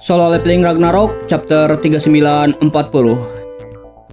Solo Leveling Ragnarok chapter 3940.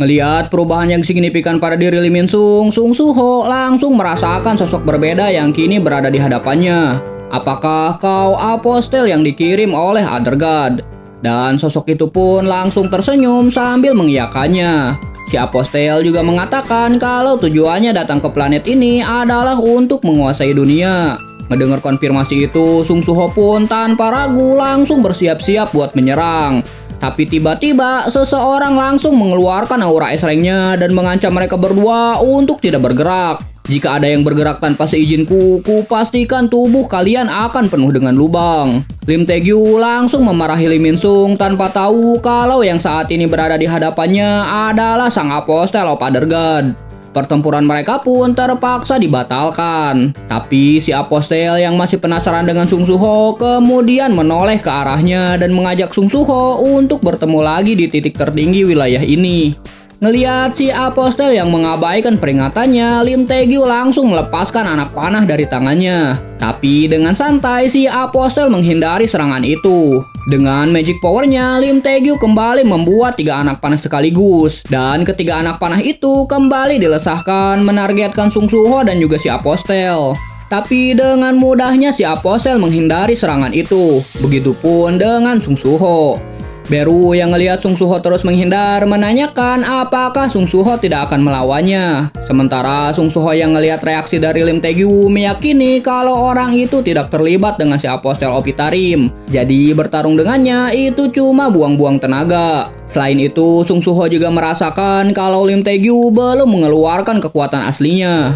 Ngeliat perubahan yang signifikan pada diri Lee Min-sung, Sung Soo-ho langsung merasakan sosok berbeda yang kini berada di hadapannya. Apakah kau apostel yang dikirim oleh Other God? Dan sosok itu pun langsung tersenyum sambil mengiyakannya. Si apostel juga mengatakan kalau tujuannya datang ke planet ini adalah untuk menguasai dunia. Mendengar konfirmasi itu, Sung Soo-ho pun tanpa ragu langsung bersiap-siap buat menyerang. Tapi tiba-tiba seseorang langsung mengeluarkan aura esrengnya dan mengancam mereka berdua untuk tidak bergerak. Jika ada yang bergerak tanpa seizinku, kupastikan tubuh kalian akan penuh dengan lubang. Lim Tae-gyu langsung memarahi Lee Min-sung tanpa tahu kalau yang saat ini berada di hadapannya adalah sang apostel of Other God. Pertempuran mereka pun terpaksa dibatalkan. Tapi si apostel yang masih penasaran dengan Sung Soo-ho kemudian menoleh ke arahnya dan mengajak Sung Soo-ho untuk bertemu lagi di titik tertinggi wilayah ini. Ngeliat si apostel yang mengabaikan peringatannya, Lim Tae-gyu langsung melepaskan anak panah dari tangannya. Tapi dengan santai si apostel menghindari serangan itu. Dengan magic powernya, Lim Tae-gyu kembali membuat 3 anak panah sekaligus. Dan ketiga anak panah itu kembali dilesahkan menargetkan Sung Soo-ho dan juga si apostel. Tapi dengan mudahnya si apostel menghindari serangan itu. Begitupun dengan Sung Soo-ho. Beru yang ngelihat Sung Soo-ho terus menghindar menanyakan apakah Sung Soo-ho tidak akan melawannya. Sementara Sung Soo-ho yang ngelihat reaksi dari Lim Tae-gyu meyakini kalau orang itu tidak terlibat dengan si apostel Opitarim. Jadi bertarung dengannya itu cuma buang-buang tenaga. Selain itu, Sung Soo-ho juga merasakan kalau Lim Tae-gyu belum mengeluarkan kekuatan aslinya.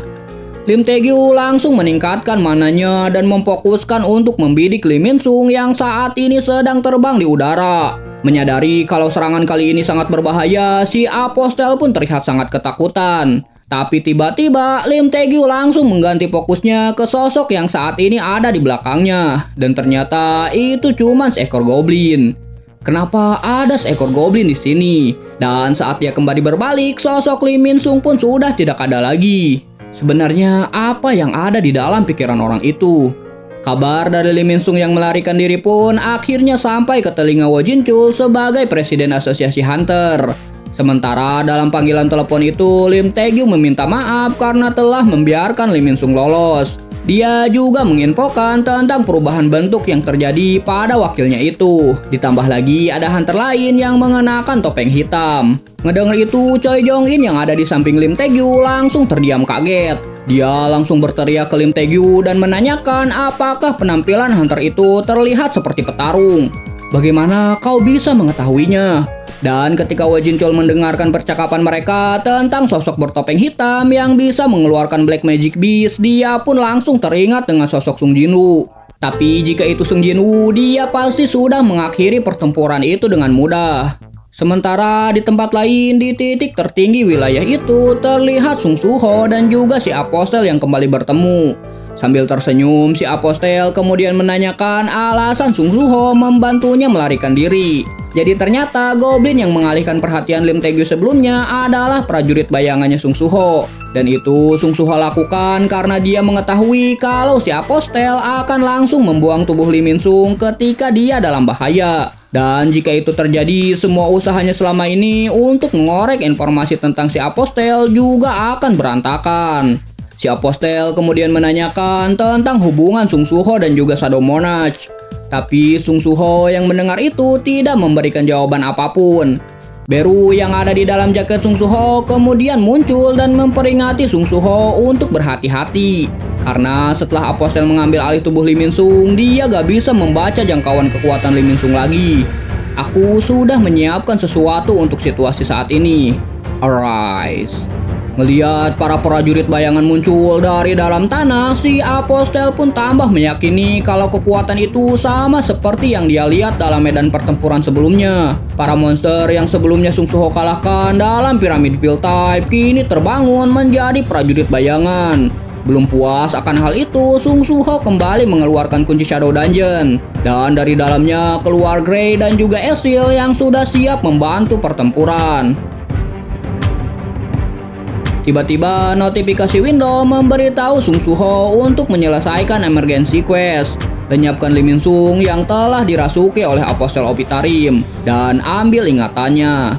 Lim Tae-gyu langsung meningkatkan mananya dan memfokuskan untuk membidik Lee Min-sung yang saat ini sedang terbang di udara. Menyadari kalau serangan kali ini sangat berbahaya, si apostel pun terlihat sangat ketakutan. Tapi tiba-tiba Lim Tae-gyu langsung mengganti fokusnya ke sosok yang saat ini ada di belakangnya. Dan ternyata itu cuma seekor goblin. Kenapa ada seekor goblin di sini? Dan saat dia kembali berbalik, sosok Lee Min-sung pun sudah tidak ada lagi. Sebenarnya apa yang ada di dalam pikiran orang itu? Kabar dari Lee Min-sung yang melarikan diri pun akhirnya sampai ke telinga Wo Jin-chul sebagai presiden asosiasi Hunter. Sementara dalam panggilan telepon itu, Lim Tae-gyu meminta maaf karena telah membiarkan Lee Min-sung lolos. Dia juga menginfokan tentang perubahan bentuk yang terjadi pada wakilnya itu. Ditambah lagi ada hunter lain yang mengenakan topeng hitam. Ngedenger itu, Choi Jong-in yang ada di samping Lim Tae-gyu langsung terdiam kaget. Dia langsung berteriak ke Lim Tae-gyu dan menanyakan apakah penampilan hunter itu terlihat seperti petarung. Bagaimana kau bisa mengetahuinya? Dan ketika Wo Jin-chul mendengarkan percakapan mereka tentang sosok bertopeng hitam yang bisa mengeluarkan Black Magic Beast, dia pun langsung teringat dengan sosok Sung Jin-woo. Tapi jika itu Sung Jin-woo, dia pasti sudah mengakhiri pertempuran itu dengan mudah. Sementara di tempat lain di titik tertinggi wilayah itu terlihat Sung Soo-ho dan juga si apostel yang kembali bertemu. Sambil tersenyum, si apostel kemudian menanyakan alasan Sung Soo-ho membantunya melarikan diri. Jadi ternyata goblin yang mengalihkan perhatian Lim Tae-gyu sebelumnya adalah prajurit bayangannya Sung Soo-ho. Dan itu Sung Soo-ho lakukan karena dia mengetahui kalau si apostel akan langsung membuang tubuh Lee Min-sung ketika dia dalam bahaya. Dan jika itu terjadi, semua usahanya selama ini untuk mengorek informasi tentang si apostel juga akan berantakan. Si apostel kemudian menanyakan tentang hubungan Sung Soo-ho dan juga Shadow Monarch. Tapi Sung Soo-ho yang mendengar itu tidak memberikan jawaban apapun. Beru yang ada di dalam jaket Sung Soo-ho kemudian muncul dan memperingati Sung Soo-ho untuk berhati-hati. Karena setelah apostel mengambil alih tubuh Lee Min-sung, dia gak bisa membaca jangkauan kekuatan Lee Min-sung lagi. Aku sudah menyiapkan sesuatu untuk situasi saat ini. Arise. Ngeliat para prajurit bayangan muncul dari dalam tanah, si apostel pun tambah meyakini kalau kekuatan itu sama seperti yang dia lihat dalam medan pertempuran sebelumnya. Para monster yang sebelumnya Sung Soo-ho kalahkan dalam piramid Field Type kini terbangun menjadi prajurit bayangan. Belum puas akan hal itu, Sung Soo-ho kembali mengeluarkan kunci Shadow Dungeon. Dan dari dalamnya keluar Grey dan juga Ezreal yang sudah siap membantu pertempuran. Tiba-tiba notifikasi window memberitahu Sung Soo-ho untuk menyelesaikan emergency quest. Lenyapkan Lee Min Sung yang telah dirasuki oleh apostel Opitarim dan ambil ingatannya.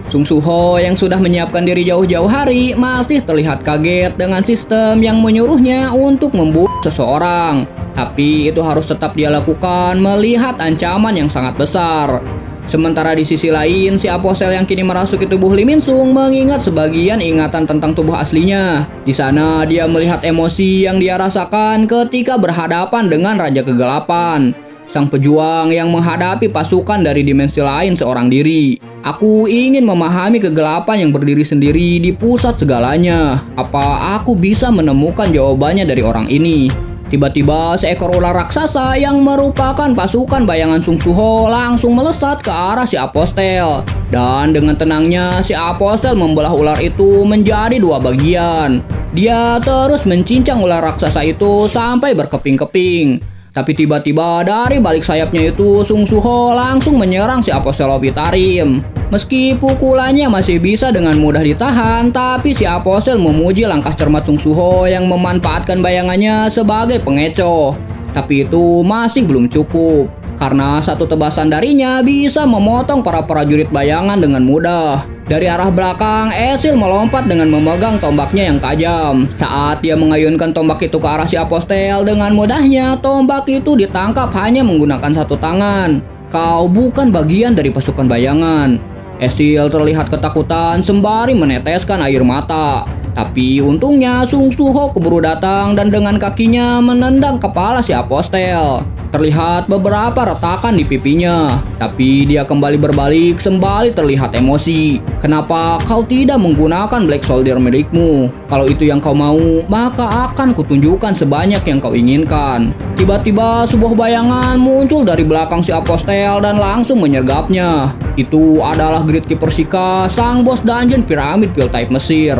Sung Suho yang sudah menyiapkan diri jauh-jauh hari masih terlihat kaget dengan sistem yang menyuruhnya untuk membunuh seseorang. Tapi itu harus tetap dia lakukan melihat ancaman yang sangat besar. Sementara di sisi lain, si apostel yang kini merasuki tubuh Lee Min Sung mengingat sebagian ingatan tentang tubuh aslinya. Di sana dia melihat emosi yang dia rasakan ketika berhadapan dengan Raja Kegelapan, sang pejuang yang menghadapi pasukan dari dimensi lain seorang diri. Aku ingin memahami kegelapan yang berdiri sendiri di pusat segalanya. Apa aku bisa menemukan jawabannya dari orang ini? Tiba-tiba seekor ular raksasa yang merupakan pasukan bayangan Sung Suho langsung melesat ke arah si apostel. Dan dengan tenangnya si apostel membelah ular itu menjadi dua bagian. Dia terus mencincang ular raksasa itu sampai berkeping-keping. Tapi tiba-tiba dari balik sayapnya itu Sung Suho langsung menyerang si apostel Opitarim. Meski pukulannya masih bisa dengan mudah ditahan, tapi si apostel memuji langkah cermat Sung Suho yang memanfaatkan bayangannya sebagai pengecoh. Tapi itu masih belum cukup, karena satu tebasan darinya bisa memotong para prajurit bayangan dengan mudah. Dari arah belakang, Esil melompat dengan memegang tombaknya yang tajam. Saat dia mengayunkan tombak itu ke arah si apostel, dengan mudahnya tombak itu ditangkap hanya menggunakan satu tangan. Kau bukan bagian dari pasukan bayangan. Esil terlihat ketakutan sembari meneteskan air mata. Tapi untungnya Sung Suho keburu datang dan dengan kakinya menendang kepala si apostel. Terlihat beberapa retakan di pipinya, tapi dia kembali berbalik sembari terlihat emosi. Kenapa kau tidak menggunakan Black Soldier milikmu? Kalau itu yang kau mau, maka akan kutunjukkan sebanyak yang kau inginkan. Tiba-tiba sebuah bayangan muncul dari belakang si apostel dan langsung menyergapnya. Itu adalah Great Keeper Shika, sang bos dungeon piramid Pil Type Mesir.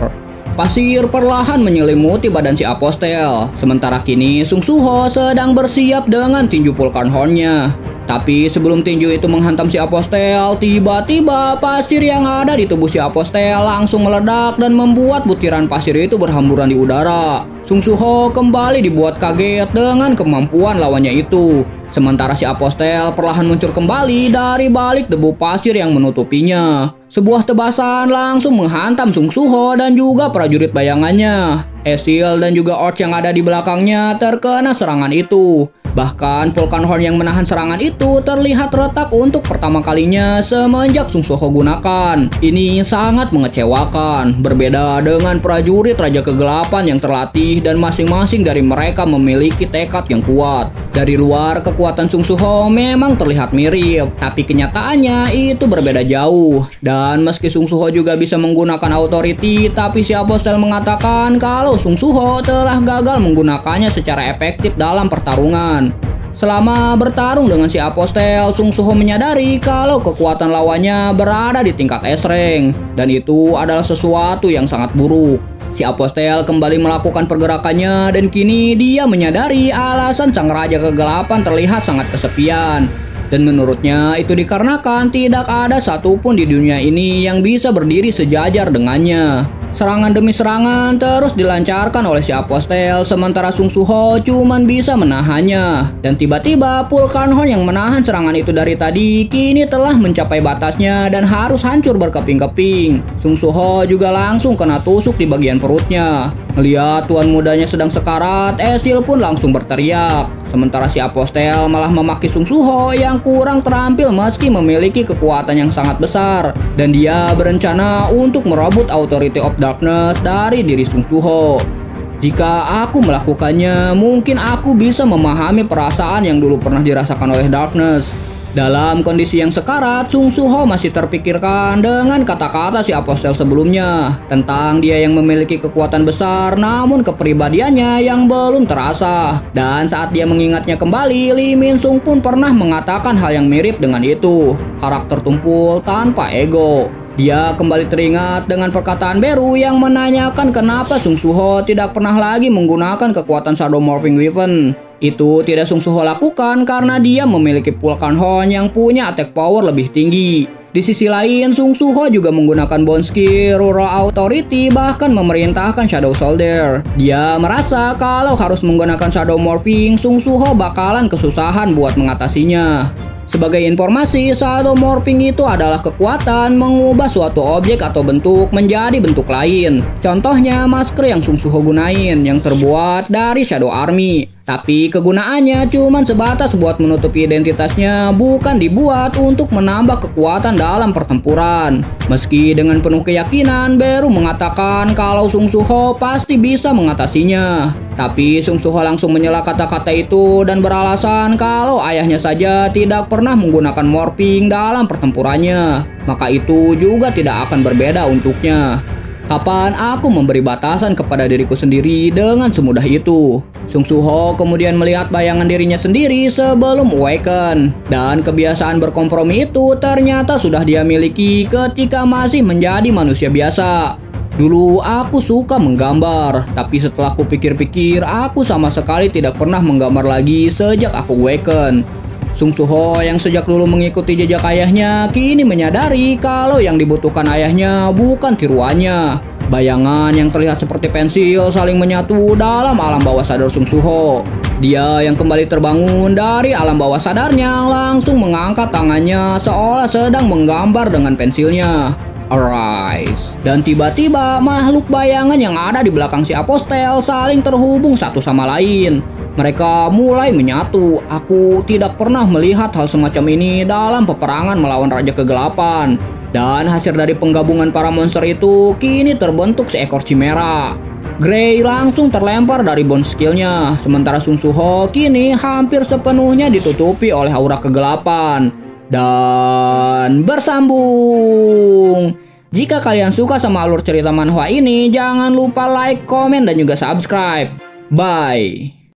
Pasir perlahan menyelimuti badan si apostel. Sementara kini Sung Suho sedang bersiap dengan tinju Vulcan Horn-nya. Tapi sebelum tinju itu menghantam si apostel, tiba-tiba pasir yang ada di tubuh si apostel langsung meledak dan membuat butiran pasir itu berhamburan di udara. Sung Suho kembali dibuat kaget dengan kemampuan lawannya itu. Sementara si apostel perlahan muncul kembali dari balik debu pasir yang menutupinya. Sebuah tebasan langsung menghantam Sung Suho dan juga prajurit bayangannya. Esil dan juga Orc yang ada di belakangnya terkena serangan itu. Bahkan Vulcan Horn yang menahan serangan itu terlihat retak untuk pertama kalinya semenjak Sung Suho gunakan. Ini sangat mengecewakan. Berbeda dengan prajurit Raja Kegelapan yang terlatih dan masing-masing dari mereka memiliki tekad yang kuat. Dari luar, kekuatan Sung Suho memang terlihat mirip, tapi kenyataannya itu berbeda jauh. Dan meski Sung Suho juga bisa menggunakan authority, tapi si apostel mengatakan kalau Sung Suho telah gagal menggunakannya secara efektif dalam pertarungan. Selama bertarung dengan si apostel, Sung Suho menyadari kalau kekuatan lawannya berada di tingkat S-rank, dan itu adalah sesuatu yang sangat buruk. Si apostel kembali melakukan pergerakannya dan kini dia menyadari alasan sang Raja Kegelapan terlihat sangat kesepian. Dan menurutnya itu dikarenakan tidak ada satupun di dunia ini yang bisa berdiri sejajar dengannya. Serangan demi serangan terus dilancarkan oleh si apostel, sementara Sung Suho cuman bisa menahannya. Dan tiba-tiba Vulcan Horn yang menahan serangan itu dari tadi kini telah mencapai batasnya dan harus hancur berkeping-keping. Sung Suho juga langsung kena tusuk di bagian perutnya. Melihat tuan mudanya sedang sekarat, Esil pun langsung berteriak. Sementara si apostel malah memaki Sung Suho yang kurang terampil meski memiliki kekuatan yang sangat besar. Dan dia berencana untuk merebut Authority of Darkness dari diri Sung Suho. Jika aku melakukannya, mungkin aku bisa memahami perasaan yang dulu pernah dirasakan oleh Darkness. Dalam kondisi yang sekarat, Sung Suho masih terpikirkan dengan kata-kata si apostel sebelumnya tentang dia yang memiliki kekuatan besar namun kepribadiannya yang belum terasa. Dan saat dia mengingatnya kembali, Lee Min Sung pun pernah mengatakan hal yang mirip dengan itu. Karakter tumpul tanpa ego. Dia kembali teringat dengan perkataan Beru yang menanyakan kenapa Sung Suho tidak pernah lagi menggunakan kekuatan Shadow Morphing Weapon. Itu tidak Sung Suho lakukan karena dia memiliki Vulcan Horn yang punya attack power lebih tinggi. Di sisi lain, Sung Suho juga menggunakan bone skill, Rural Authority, bahkan memerintahkan Shadow Soldier. Dia merasa kalau harus menggunakan Shadow Morphing, Sung Suho bakalan kesusahan buat mengatasinya. Sebagai informasi, Shadow Morphing itu adalah kekuatan mengubah suatu objek atau bentuk menjadi bentuk lain. Contohnya masker yang Sung Suho gunain yang terbuat dari Shadow Army. Tapi kegunaannya cuma sebatas buat menutupi identitasnya, bukan dibuat untuk menambah kekuatan dalam pertempuran. Meski dengan penuh keyakinan, Beru mengatakan kalau Sung Suho pasti bisa mengatasinya. Tapi Sung Suho langsung menyela kata-kata itu dan beralasan kalau ayahnya saja tidak pernah menggunakan morphing dalam pertempurannya. Maka itu juga tidak akan berbeda untuknya. Kapan aku memberi batasan kepada diriku sendiri dengan semudah itu? Sung Suho kemudian melihat bayangan dirinya sendiri sebelum awaken. Dan kebiasaan berkompromi itu ternyata sudah dia miliki ketika masih menjadi manusia biasa. Dulu aku suka menggambar, tapi setelah aku pikir-pikir, aku sama sekali tidak pernah menggambar lagi sejak aku awaken. Sung Suho yang sejak dulu mengikuti jejak ayahnya kini menyadari kalau yang dibutuhkan ayahnya bukan tiruannya. Bayangan yang terlihat seperti pensil saling menyatu dalam alam bawah sadar Sung Suho. Dia yang kembali terbangun dari alam bawah sadarnya langsung mengangkat tangannya seolah sedang menggambar dengan pensilnya. Arise. Dan tiba-tiba makhluk bayangan yang ada di belakang si Apostel saling terhubung satu sama lain. Mereka mulai menyatu. Aku tidak pernah melihat hal semacam ini dalam peperangan melawan Raja Kegelapan. Dan hasil dari penggabungan para monster itu kini terbentuk seekor chimera. Grey langsung terlempar dari bone skillnya, sementara Sung Suho kini hampir sepenuhnya ditutupi oleh aura kegelapan. Dan bersambung. Jika kalian suka sama alur cerita manhwa ini, jangan lupa like, komen, dan juga subscribe. Bye.